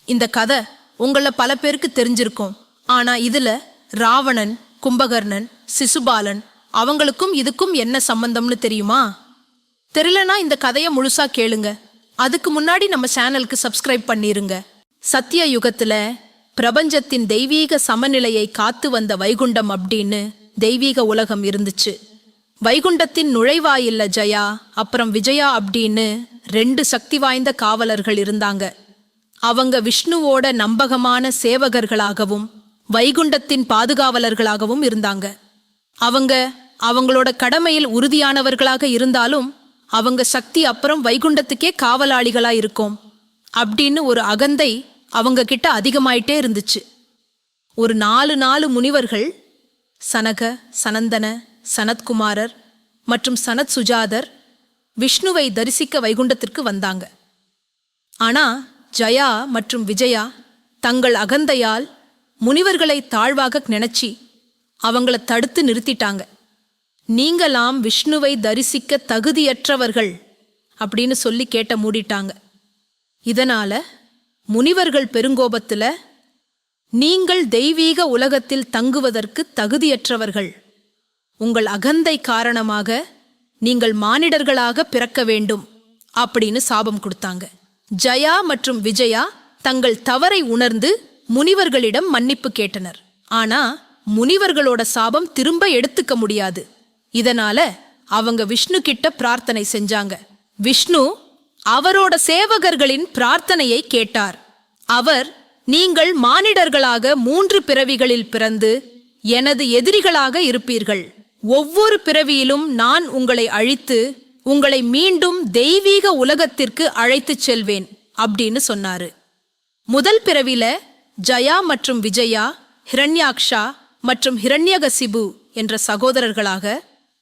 இந்த கதை உங்கள பல பேருக்கு தெரிஞ்சிருக்கும். ஆனா இதுல ராவணன், கும்பகர்ணன், சிசுபாலன் அவங்களுக்கும் இதுக்கும் என்ன சம்பந்தம்னு தெரியுமா? தெரியலனா இந்த கதையை முழுசா கேளுங்க. அதுக்கு முன்னாடி நம்ம சேனலுக்கு சப்ஸ்கிரைப் பண்ணிருங்க. சத்திய யுகத்துல பிரபஞ்சத்தின் தெய்வீக சமநிலையை காத்து வந்த வைகுண்டம் அப்படின்னு தெய்வீக உலகம் இருந்துச்சு. வைகுண்டத்தின் நுழைவாயில்ல ஜெயா அப்புறம் விஜயா அப்படின்னு 2 சக்தி வாய்ந்த காவலர்கள் இருந்தாங்க. அவங்க விஷ்ணுவோட நம்பகமான சேவகர்களாகவும் வைகுண்டத்தின் பாதுகாவலர்களாகவும் இருந்தாங்க. அவங்களோட கடமையில் உறுதியானவர்களாக இருந்தாலும் அவங்க சக்தி அப்புறம் வைகுண்டத்துக்கே காவலாளிகளா இருக்கும் அப்படின்னு ஒரு அகந்தை அவங்க கிட்ட அதிகமாயிட்டே இருந்துச்சு. ஒரு 4 முனிவர்கள் சனக, சனந்தன, சனத்குமாரர் மற்றும் சனத் சுஜாதர் விஷ்ணுவை தரிசிக்க வைகுண்டத்திற்கு வந்தாங்க. ஆனா ஜயா மற்றும் விஜயா தங்கள் அகந்தையால் முனிவர்களை தாழ்வாக நினைச்சி அவங்கள தடுத்து நிறுத்திட்டாங்க. நீங்களாம் விஷ்ணுவை தரிசிக்க தகுதியற்றவர்கள் அப்படின்னு சொல்லி கேட்ட மூடிட்டாங்க. இதனால முனிவர்கள் பெருங்கோபத்துல, நீங்கள் தெய்வீக உலகத்தில் தங்குவதற்கு தகுதியற்றவர்கள், உங்கள் அகந்தை காரணமாக நீங்கள் மானிடர்களாக பிறக்க வேண்டும் அப்படின்னு சாபம் கொடுத்தாங்க. ஜயா மற்றும் விஜயா தங்கள் தவறை உணர்ந்து முனிவர்களிடம் மன்னிப்பு கேட்டனர். ஆனா முனிவர்களோட சாபம் திரும்ப எடுத்துக்க முடியாது. இதனால அவங்க விஷ்ணு கிட்ட பிரார்த்தனை செஞ்சாங்க. விஷ்ணு அவரோட சேவகர்களின் பிரார்த்தனையை கேட்டார். அவர், நீங்கள் மானிடர்களாக 3 பிறவிகளில் பிறந்து எனது எதிரிகளாக இருப்பீர்கள். ஒவ்வொரு பிறவியிலும் நான் உங்களை அழித்து உங்களை மீண்டும் தெய்வீக உலகத்திற்கு அழைத்துச் செல்வேன் அப்படின்னு சொன்னாரு. முதல் பிறவில ஜயா மற்றும் விஜயா ஹிரண்யாக்ஷா மற்றும் ஹிரண்யகசிபு என்ற சகோதரர்களாக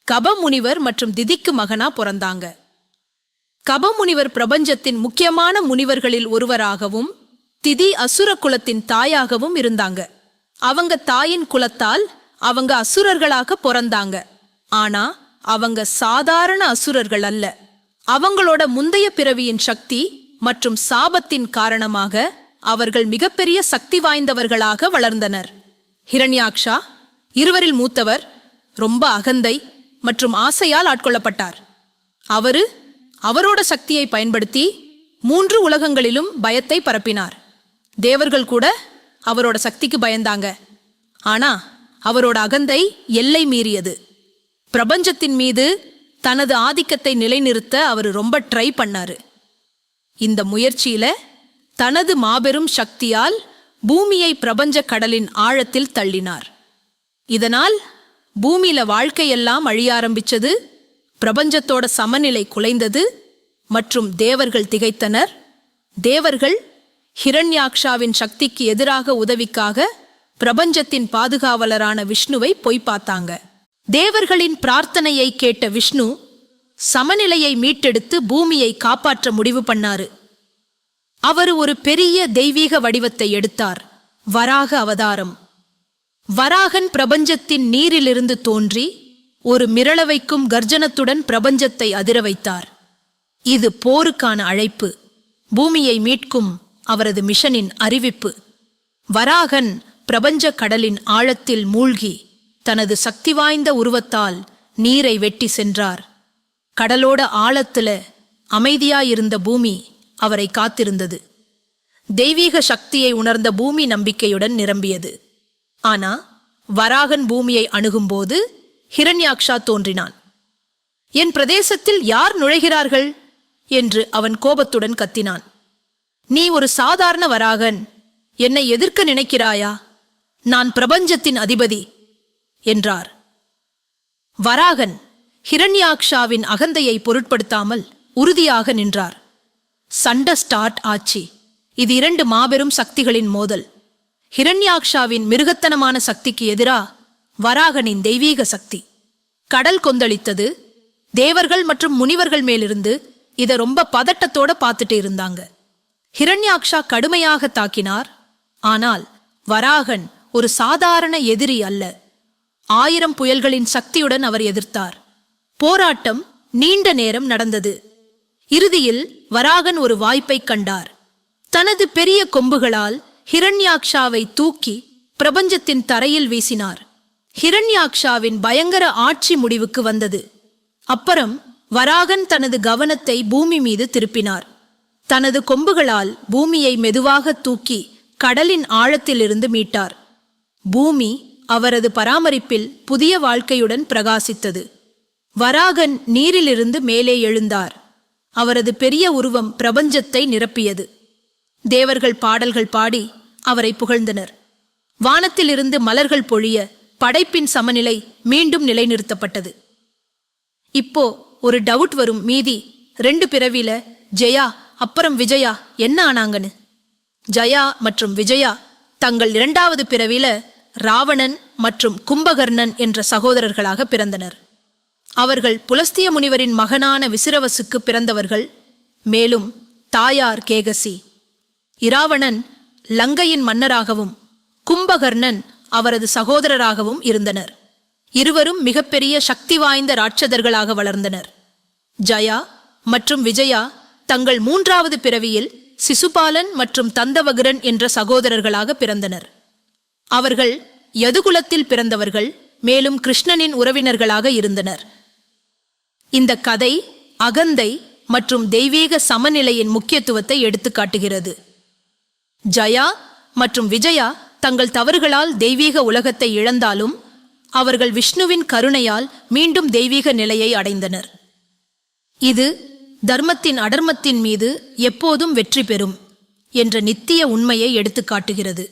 கபமுனிவர் மற்றும் திதிக்கு மகனா பிறந்தாங்க. கபமுனிவர் பிரபஞ்சத்தின் முக்கியமான முனிவர்களில் ஒருவராகவும் திதி அசுர குலத்தின் தாயாகவும் இருந்தாங்க. அவங்க தாயின் குலத்தால் அவங்க அசுரர்களாக பிறந்தாங்க. ஆனா அவங்க சாதாரண அசுரர்கள் அல்ல. அவங்களோட முந்தைய பிறவியின் சக்தி மற்றும் சாபத்தின் காரணமாக அவர்கள் மிகப்பெரிய சக்தி வாய்ந்தவர்களாக வளர்ந்தனர். ஹிரண்யாக்ஷா இருவரில் மூத்தவர், ரொம்ப அகந்தை மற்றும் ஆசையால் ஆட்கொள்ளப்பட்டார். அவரோட சக்தியை பயன்படுத்தி 3 உலகங்களிலும் பயத்தை பரப்பினார். தேவர்கள் கூட அவரோட சக்திக்கு பயந்தாங்க. ஆனா அவரோட அகந்தை எல்லை மீறியது. பிரபஞ்சத்தின் மீது தனது ஆதிக்கத்தை நிலைநிறுத்த அவர் ரொம்ப ட்ரை பண்ணாரு. இந்த முயற்சியில தனது மாபெரும் சக்தியால் பூமியை பிரபஞ்ச கடலின் ஆழத்தில் தள்ளினார். இதனால் பூமியில வாழ்க்கையெல்லாம் அழிய ஆரம்பிச்சது. பிரபஞ்சத்தோட சமநிலை குலைந்தது மற்றும் தேவர்கள் திகைத்தனர். தேவர்கள் ஹிரண்யாக்ஷாவின் சக்திக்கு எதிராக உதவிக்காக பிரபஞ்சத்தின் பாதுகாவலரான விஷ்ணுவை போய் பார்த்தாங்க. தேவர்களின் பிரார்த்தனையை கேட்ட விஷ்ணு சமநிலையை மீட்டெடுத்து பூமியை காப்பாற்ற முடிவு பண்ணாரு. அவர் ஒரு பெரிய தெய்வீக வடிவத்தை எடுத்தார், வராக அவதாரம். வராகன் பிரபஞ்சத்தின் நீரிலிருந்து தோன்றி ஒரு மிரள வைக்கும் கர்ஜனத்துடன் பிரபஞ்சத்தை அதிர வைத்தார். இது போருக்கான அழைப்பு, பூமியை மீட்கும் அவரது மிஷனின் அறிவிப்பு. வராகன் பிரபஞ்ச கடலின் ஆழத்தில் மூழ்கி தனது சக்தி வாய்ந்த உருவத்தால் நீரை வெட்டி சென்றார். கடலோட ஆழத்துல அமைதியாயிருந்த பூமி அவரை காத்திருந்தது. தெய்வீக சக்தியை உணர்ந்த பூமி நம்பிக்கையுடன் நிரம்பியது. ஆனா வராகன் பூமியை அணுகும்போது ஹிரண்யாக்ஷா தோன்றினான். என் பிரதேசத்தில் யார் நுழைகிறார்கள் என்று அவன் கோபத்துடன் கத்தினான். நீ ஒரு சாதாரண வராகன், என்னை எதிர்க்க நினைக்கிறாயா? நான் பிரபஞ்சத்தின் அதிபதி என்றார். வராகன் ஹிரண்யாக்ஷாவின் அகந்தையை பொருட்படுத்தாமல் உறுதியாக நின்றார். சண்டை ஸ்டார்ட் ஆச்சு. இது 2 மாபெரும் சக்திகளின் மோதல். ஹிரண்யாக்ஷாவின் மிருகத்தனமான சக்திக்கு எதிரா வராகனின் தெய்வீக சக்தி. கடல் கொந்தளித்தது. தேவர்கள் மற்றும் முனிவர்கள் மேலிருந்து இதை ரொம்ப பதட்டத்தோட பார்த்துட்டு இருந்தாங்க. ஹிரண்யாக்ஷா கடுமையாக தாக்கினார். ஆனால் வராகன் ஒரு சாதாரண எதிரி அல்ல. 1000 புயல்களின் சக்தியுடன் அவர் எதிர்த்தார். போராட்டம் நீண்ட நேரம் நடந்தது. இறுதியில் வராகன் ஒரு வாய்ப்பை கண்டார். தனது பெரிய கொம்புகளால் ஹிரண்யாக்ஷாவை தூக்கி பிரபஞ்சத்தின் தரையில் வீசினார். ஹிரண்யாக்ஷாவின் பயங்கர ஆட்சி முடிவுக்கு வந்தது. அப்புறம் வராகன் தனது கவனத்தை பூமி மீது திருப்பினார். தனது கொம்புகளால் பூமியை மெதுவாக தூக்கி கடலின் ஆழத்திலிருந்து மீட்டார். பூமி அவரது பராமரிப்பில் புதிய வாழ்க்கையுடன் பிரகாசித்தது. வராகன் நீரிலிருந்து மேலே எழுந்தார். அவரது பெரிய உருவம் பிரபஞ்சத்தை நிரப்பியது. தேவர்கள் பாடல்கள் பாடி அவரை புகழ்ந்தனர். வானத்திலிருந்து மலர்கள் பொழிய படைப்பின் சமநிலை மீண்டும் நிலைநிறுத்தப்பட்டது. இப்போ ஒரு டவுட் வரும், மீதி 2 பிறவில ஜெயா அப்புறம் விஜயா என்ன ஆனாங்கன்னு. ஜயா மற்றும் விஜயா தங்கள் 2வது பிறவில ராவணன் மற்றும் கும்பகர்ணன் என்ற சகோதரர்களாக பிறந்தனர். அவர்கள் புலஸ்திய முனிவரின் மகனான விசிரவசுக்கு பிறந்தவர்கள். மேலும் தாயார் கேகசி. இராவணன் லங்கையின் மன்னராகவும் கும்பகர்ணன் அவரது சகோதரராகவும் இருந்தனர். இருவரும் மிகப்பெரிய சக்தி வாய்ந்த ராட்சதர்களாக வளர்ந்தனர். ஜயா மற்றும் விஜயா தங்கள் 3வது பிறவியில் சிசுபாலன் மற்றும் தந்தவகிரன் என்ற சகோதரர்களாக பிறந்தனர். அவர்கள் யதுகுலத்தில் பிறந்தவர்கள், மேலும் கிருஷ்ணனின் உறவினர்களாக இருந்தனர். இந்த கதை அகந்தை மற்றும் தெய்வீக சமநிலையின் முக்கியத்துவத்தை எடுத்துக்காட்டுகிறது. ஜயா மற்றும் விஜயா தங்கள் தவறுகளால் தெய்வீக உலகத்தை இழந்தாலும் அவர்கள் விஷ்ணுவின் கருணையால் மீண்டும் தெய்வீக நிலையை அடைந்தனர். இது தர்மத்தின் அதர்மத்தின் மீது எப்போதும் வெற்றி பெறும் என்ற நித்திய உண்மையை எடுத்துக்காட்டுகிறது.